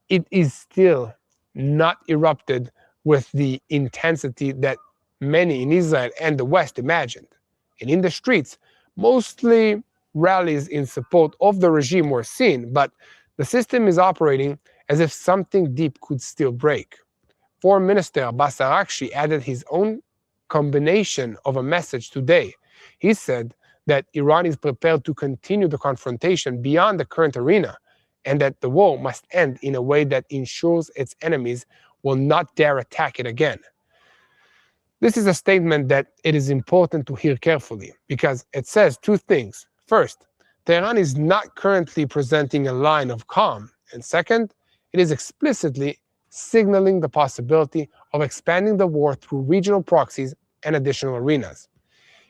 it is still not erupted with the intensity that many in Israel and the West imagined. And in the streets, mostly rallies in support of the regime were seen, but the system is operating as if something deep could still break. Foreign Minister Abbas Araghchi added his own combination of a message today. He said that Iran is prepared to continue the confrontation beyond the current arena, and that the war must end in a way that ensures its enemies will not dare attack it again. This is a statement that it is important to hear carefully, because it says two things. First, Tehran is not currently presenting a line of calm, and second, it is explicitly signaling the possibility of expanding the war through regional proxies and additional arenas.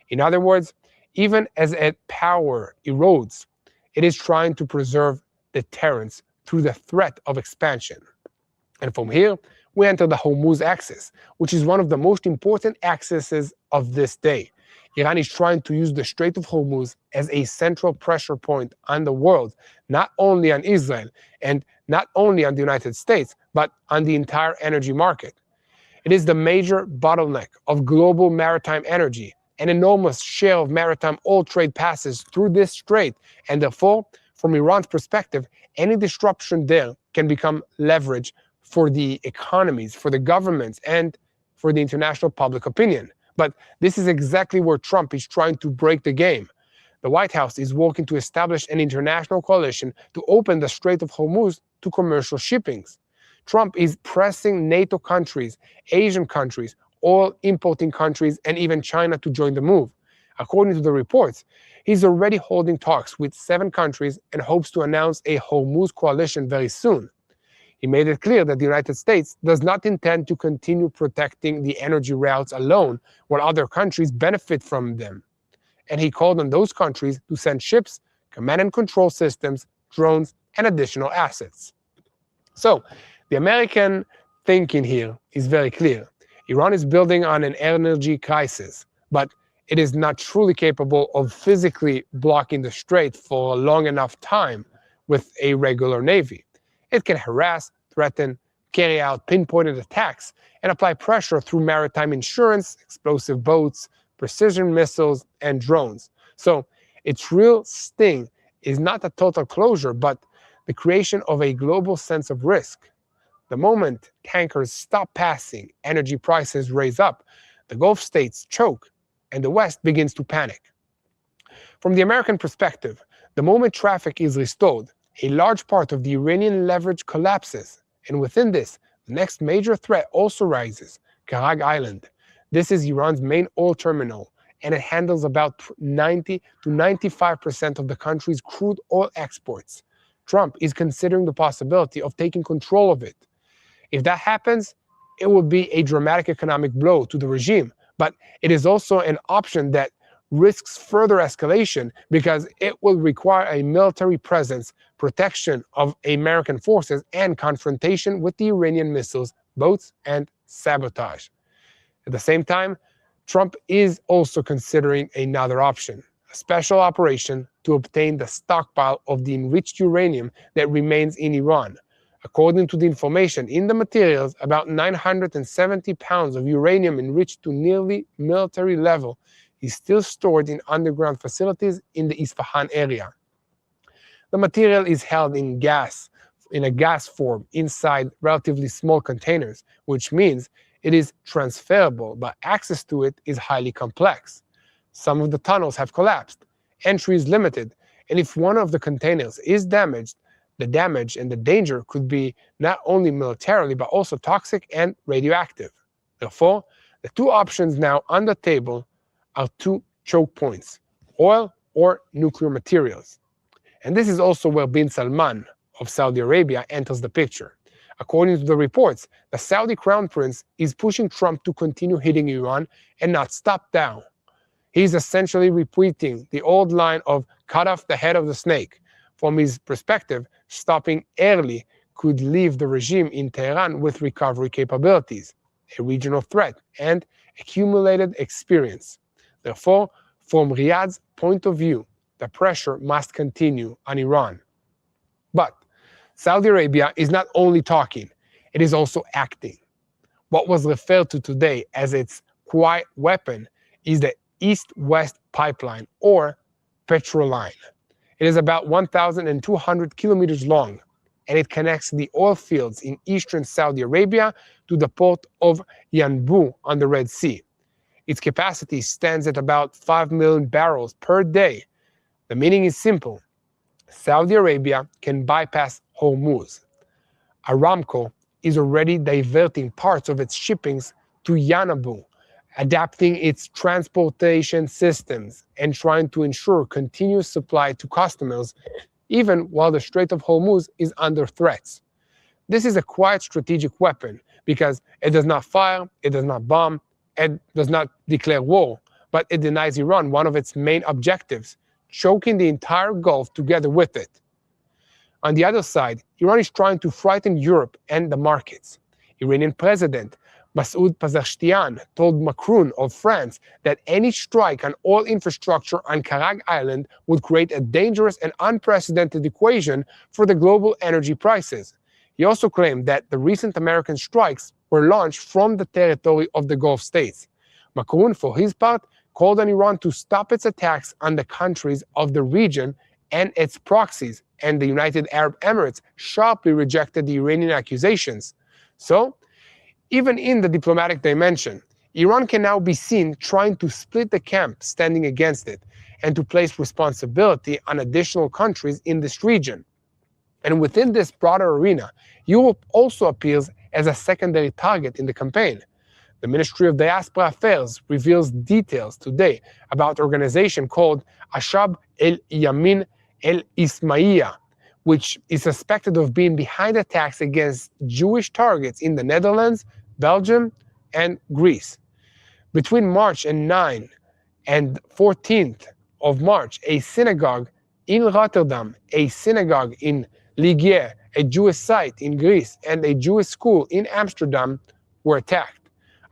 In other words, even as its power erodes, it is trying to preserve deterrence through the threat of expansion. And from here, we enter the Hormuz axis, which is one of the most important axes of this day. Iran is trying to use the Strait of Hormuz as a central pressure point on the world, not only on Israel and not only on the United States, but on the entire energy market. It is the major bottleneck of global maritime energy. An enormous share of maritime oil trade passes through this strait, and therefore, from Iran's perspective, any disruption there can become leverage for the economies, for the governments, and for the international public opinion. But this is exactly where Trump is trying to break the game. The White House is working to establish an international coalition to open the Strait of Hormuz to commercial shippings. Trump is pressing NATO countries, Asian countries, oil importing countries, and even China to join the move. According to the reports, he's already holding talks with 7 countries and hopes to announce a Hormuz coalition very soon. He made it clear that the United States does not intend to continue protecting the energy routes alone while other countries benefit from them. And he called on those countries to send ships, command and control systems, drones, and additional assets. So, the American thinking here is very clear. Iran is building on an energy crisis, but it is not truly capable of physically blocking the strait for a long enough time with a regular navy. It can harass, threaten, carry out pinpointed attacks, and apply pressure through maritime insurance, explosive boats, precision missiles, and drones. So its real sting is not a total closure, but the creation of a global sense of risk. The moment tankers stop passing, energy prices raise up, the Gulf states choke, and the West begins to panic. From the American perspective, the moment traffic is restored, a large part of the Iranian leverage collapses, and within this, the next major threat also rises, Karag Island. This is Iran's main oil terminal, and it handles about 90 to 95% of the country's crude oil exports. Trump is considering the possibility of taking control of it. If that happens, it will be a dramatic economic blow to the regime, but it is also an option that risks further escalation because it will require a military presence, protection of American forces, and confrontation with the Iranian missiles, boats, and sabotage. At the same time, Trump is also considering another option, a special operation to obtain the stockpile of the enriched uranium that remains in Iran. According to the information in the materials, about 970 pounds of uranium enriched to nearly military level is still stored in underground facilities in the Isfahan area. The material is held in a gas form inside relatively small containers, which means it is transferable, but access to it is highly complex. Some of the tunnels have collapsed, entry is limited, and if one of the containers is damaged, the damage and the danger could be not only militarily, but also toxic and radioactive. Therefore, the 2 options now on the table are 2 choke points, oil or nuclear materials. And this is also where bin Salman of Saudi Arabia enters the picture. According to the reports, the Saudi crown prince is pushing Trump to continue hitting Iran and not stop down. He's essentially repeating the old line of cut off the head of the snake. From his perspective, stopping early could leave the regime in Tehran with recovery capabilities, a regional threat, and accumulated experience. Therefore, from Riyadh's point of view, the pressure must continue on Iran. But Saudi Arabia is not only talking, it is also acting. What was referred to today as its quiet weapon is the East-West Pipeline, or Petrol Line. It is about 1,200 kilometers long, and it connects the oil fields in eastern Saudi Arabia to the port of Yanbu on the Red Sea. Its capacity stands at about 5 million barrels per day. The meaning is simple. Saudi Arabia can bypass Hormuz. Aramco is already diverting parts of its shippings to Yanbu, adapting its transportation systems and trying to ensure continuous supply to customers, even while the Strait of Hormuz is under threats. This is a quiet strategic weapon because it does not fire, it does not bomb, it does not declare war, but it denies Iran one of its main objectives, choking the entire Gulf together with it. On the other side, Iran is trying to frighten Europe and the markets. Iranian President Mossad told Macron of France that any strike on oil infrastructure on Karag Island would create a dangerous and unprecedented equation for the global energy prices. He also claimed that the recent American strikes were launched from the territory of the Gulf states. Macron, for his part, called on Iran to stop its attacks on the countries of the region and its proxies, and the United Arab Emirates sharply rejected the Iranian accusations. So, even in the diplomatic dimension, Iran can now be seen trying to split the camp standing against it and to place responsibility on additional countries in this region. And within this broader arena, Europe also appears as a secondary target in the campaign. The Ministry of Diaspora Affairs reveals details today about an organization called Ashab el-Yamin el-Ismaila, which is suspected of being behind attacks against Jewish targets in the Netherlands, Belgium, and Greece. Between March 9 and 14th of March, a synagogue in Rotterdam, a synagogue in Ligier, a Jewish site in Greece, and a Jewish school in Amsterdam were attacked.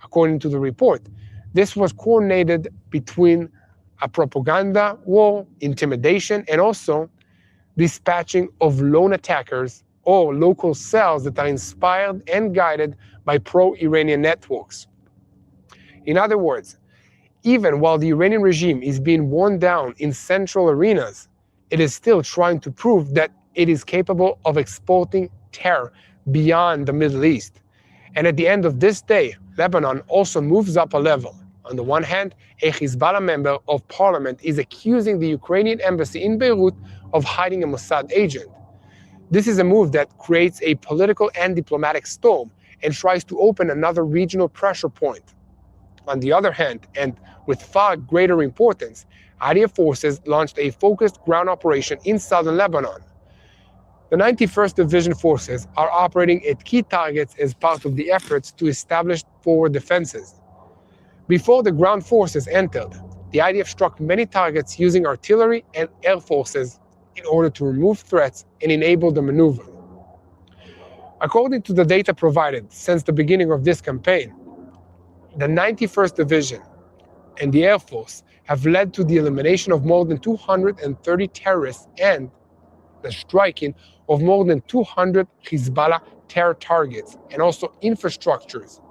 According to the report, this was coordinated between a propaganda war, intimidation, and also dispatching of lone attackers or local cells that are inspired and guided by pro-Iranian networks. In other words, even while the Iranian regime is being worn down in central arenas, it is still trying to prove that it is capable of exporting terror beyond the Middle East. And at the end of this day, Lebanon also moves up a level. On the one hand, a Hezbollah member of parliament is accusing the Ukrainian embassy in Beirut of hiding a Mossad agent. This is a move that creates a political and diplomatic storm and tries to open another regional pressure point. On the other hand, and with far greater importance, IDF forces launched a focused ground operation in southern Lebanon. The 91st Division forces are operating at key targets as part of the efforts to establish forward defenses. Before the ground forces entered, the IDF struck many targets using artillery and air forces in order to remove threats and enable the maneuver. According to the data provided since the beginning of this campaign, the 91st Division and the Air Force have led to the elimination of more than 230 terrorists and the striking of more than 200 Hezbollah terror targets and also infrastructures.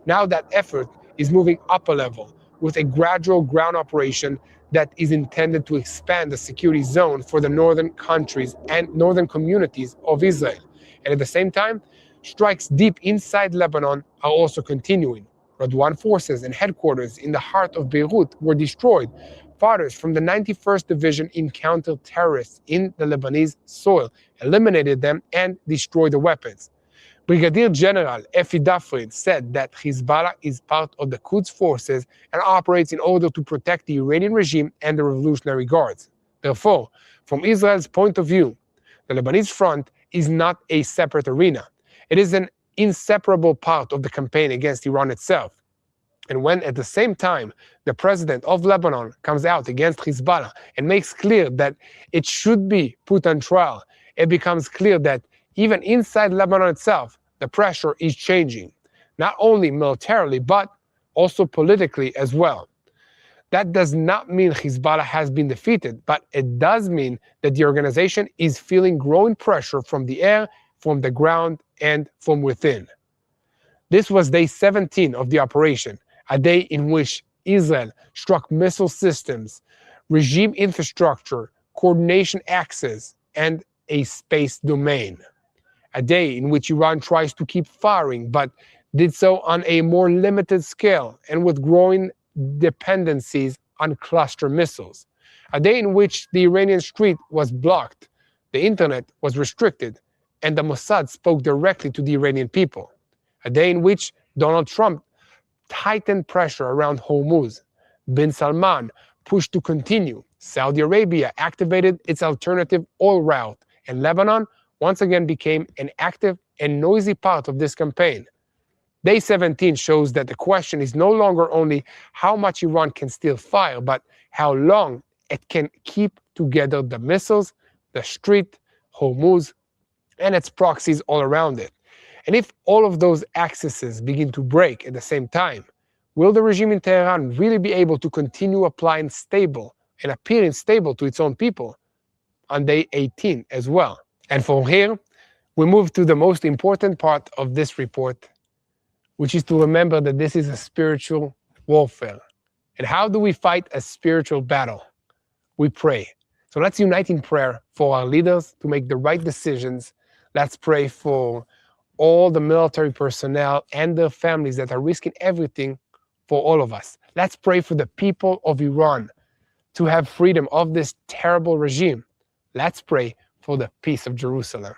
Now that effort is moving up a level with a gradual ground operation that is intended to expand the security zone for the northern countries and northern communities of Israel. And at the same time, strikes deep inside Lebanon are also continuing. Radwan forces and headquarters in the heart of Beirut were destroyed. Fighters from the 91st Division encountered terrorists in the Lebanese soil, eliminated them, and destroyed the weapons. Brigadier General Efi Dafrid said that Hezbollah is part of the Quds forces and operates in order to protect the Iranian regime and the Revolutionary Guards. Therefore, from Israel's point of view, the Lebanese front is not a separate arena. It is an inseparable part of the campaign against Iran itself. And when at the same time the president of Lebanon comes out against Hezbollah and makes clear that it should be put on trial, it becomes clear that even inside Lebanon itself, the pressure is changing, not only militarily, but also politically as well. That does not mean Hezbollah has been defeated, but it does mean that the organization is feeling growing pressure from the air, from the ground, and from within. This was day 17 of the operation, a day in which Israel struck missile systems, regime infrastructure, coordination axes, and a space domain. A day in which Iran tries to keep firing, but did so on a more limited scale and with growing dependencies on cluster missiles. A day in which the Iranian street was blocked, the internet was restricted, and the Mossad spoke directly to the Iranian people. A day in which Donald Trump tightened pressure around Hormuz. Bin Salman pushed to continue. Saudi Arabia activated its alternative oil route, and Lebanon once again became an active and noisy part of this campaign. Day 17 shows that the question is no longer only how much Iran can still fire, but how long it can keep together the missiles, the street, Hormuz, and its proxies all around it. And if all of those axes begin to break at the same time, will the regime in Tehran really be able to continue applying stable and appearing stable to its own people on day 18 as well? And from here, we move to the most important part of this report, which is to remember that this is a spiritual warfare. And how do we fight a spiritual battle? We pray. So let's unite in prayer for our leaders to make the right decisions. Let's pray for all the military personnel and their families that are risking everything for all of us. Let's pray for the people of Iran to have freedom of this terrible regime. Let's pray for the peace of Jerusalem.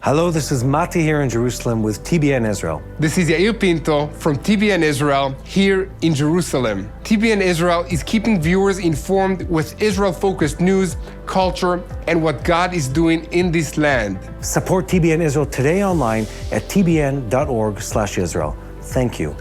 Hello, this is Mati here in Jerusalem with TBN Israel. This is Yair Pinto from TBN Israel here in Jerusalem. TBN Israel is keeping viewers informed with Israel-focused news, culture, and what God is doing in this land. Support TBN Israel today online at tbn.org/Israel. Thank you.